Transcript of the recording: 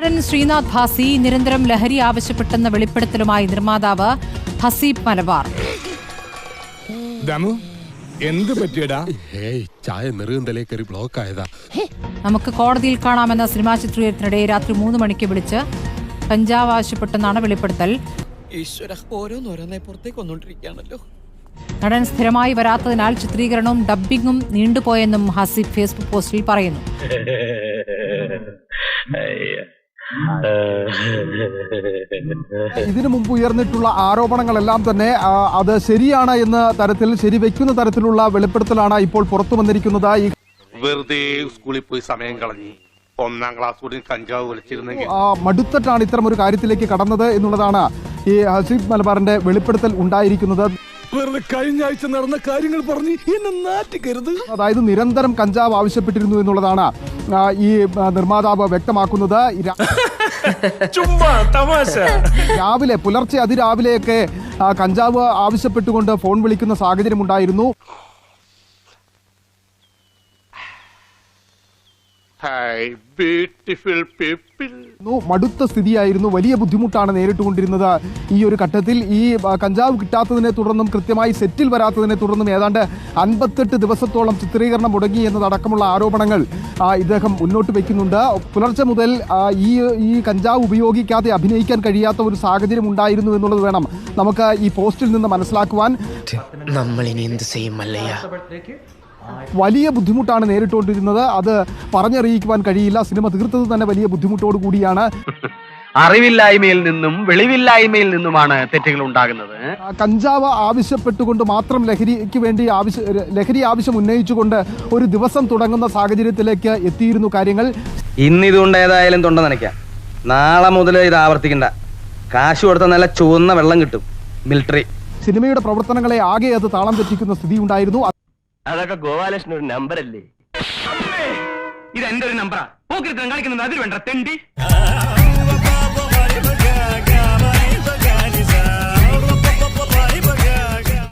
നടൻ ശ്രീനാഥ് ഭാസി നിരന്തരം ലഹരി ആവശ്യപ്പെട്ടെന്ന വെളിപ്പെടുത്തലുമായി നിർമ്മാതാവ് ഹസീബ് മലബാർ. എന്ത് പറ്റിയടാ? ചായ നെറുകന്തലേ കയറി ബ്ലോക്ക് ആയതാ. നമുക്ക് കോടതിയിൽ കാണാമെന്ന സിനിമാ ചിത്രീകരണത്തിനിടെ രാത്രി 3 മണിക്ക് വിളിച്ച് കഞ്ചാവ് ആവശ്യപ്പെട്ടെന്നാണ് വെളിപ്പെടുത്തൽ. നടൻ സ്ഥിരമായി വരാത്തതിനാൽ ചിത്രീകരണവും ഡബ്ബിംഗും നീണ്ടുപോയെന്നും ഹസീബ് ഫേസ്ബുക്ക് പോസ്റ്റിൽ പറയുന്നു. ഇതിനു മുമ്പ് ഉയർന്നിട്ടുള്ള ആരോപണങ്ങളെല്ലാം തന്നെ അത് ശരിയാണ് എന്ന തരത്തിൽ ശരിവെക്കുന്ന തരത്തിലുള്ള വെളിപ്പെടുത്തലാണ് ഇപ്പോൾ പുറത്തു വന്നിരിക്കുന്നത്. വെറുതെ സ്കൂളിൽ പോയി സമയം കളഞ്ഞു 1ാം ക്ലാസ് കൂടി കഞ്ചാവ് വലിച്ചിരുന്നെങ്കിൽ മടുത്തിട്ടാണ് ഇത്തരം ഒരു കാര്യത്തിലേക്ക് കടന്നത് എന്നുള്ളതാണ് ഈ ഹസീബ് മലബാറിന്റെ വെളിപ്പെടുത്തൽ ഉണ്ടായിരിക്കുന്നത്. വെറുതെ കഴിഞ്ഞ ആഴ്ച നടന്ന കാര്യങ്ങൾ പറഞ്ഞ് എന്നെ നാറ്റിക്കരുത്. അതായത് നിരന്തരം കഞ്ചാവ് ആവശ്യപ്പെട്ടിരുന്നു എന്നുള്ളതാണ് ഈ നിർമ്മാതാവ് വ്യക്തമാക്കുന്നത്. രാവിലെ പുലർച്ചെ അതിരാവിലെയൊക്കെ കഞ്ചാവ് ആവശ്യപ്പെട്ടുകൊണ്ട് ഫോൺ വിളിക്കുന്ന സാഹചര്യം ഉണ്ടായിരുന്നു. മടുത്ത സ്ഥിതിയായിരുന്നു, വലിയ ബുദ്ധിമുട്ടാണ് നേരിട്ടുകൊണ്ടിരുന്നത്. ഈ ഒരു ഘട്ടത്തിൽ ഈ കഞ്ചാവ് കിട്ടാത്തതിനെ തുടർന്നും കൃത്യമായി സെറ്റിൽ വരാത്തതിനെ തുടർന്നും ഏതാണ്ട് 58 ദിവസത്തോളം ചിത്രീകരണം മുടങ്ങി എന്നതടക്കമുള്ള ആരോപണങ്ങൾ ഇദ്ദേഹം മുന്നോട്ട് വയ്ക്കുന്നുണ്ട്. പുലർച്ചെ മുതൽ ഈ കഞ്ചാവ് ഉപയോഗിക്കാതെ അഭിനയിക്കാൻ കഴിയാത്ത ഒരു സാഹചര്യം ഉണ്ടായിരുന്നു എന്നുള്ളത് വേണം നമുക്ക് ഈ പോസ്റ്റിൽ നിന്ന് മനസ്സിലാക്കുവാൻ. നമ്മളിനി എന്ത് ചെയ്യും മല്ലയ്യ? വലിയ ബുദ്ധിമുട്ടാണ് നേരിട്ടുകൊണ്ടിരുന്നത്. അത് പറഞ്ഞറിയിക്കുവാൻ കഴിയില്ല. സിനിമ തീർത്തത് തന്നെ വലിയ ബുദ്ധിമുട്ടോട് കൂടിയാണ്. അറിവില്ലായ്മയിൽ നിന്നും വെളിവില്ലായ്മയിൽ നിന്നുമാണ് തെറ്റുകൾ ഉണ്ടാകുന്നത്. കഞ്ചാവ് ആവശ്യപ്പെട്ടുകൊണ്ട് മാത്രം ലഹരി ആവശ്യം ഉന്നയിച്ചുകൊണ്ട് ഒരു ദിവസം തുടങ്ങുന്ന സാഹചര്യത്തിലേക്ക് എത്തിയിരുന്നു കാര്യങ്ങൾ. ഇന്നിതുകൊണ്ട് ഏതായാലും തൊണ്ട നനയ്ക്കാം. നാളെ മുതൽ ഇത് ആവർത്തിക്കണ്ട. കാശ് കൊടുത്ത നല്ല ചുവന്ന വെള്ളം കിട്ടും. മിലിറ്ററി സിനിമയുടെ പ്രവർത്തനങ്ങളെ ആകെ അത് താളം തെറ്റിക്കുന്ന സ്ഥിതി ഉണ്ടായിരുന്നു. അതൊക്കെ ഗോപാലകൃഷ്ണൻ ഒരു നമ്പർ അല്ലേ? ഇത് എന്റെ ഒരു നമ്പറാ. കളിക്കുന്നത് അതിൽ വേണ്ട തെണ്ടി.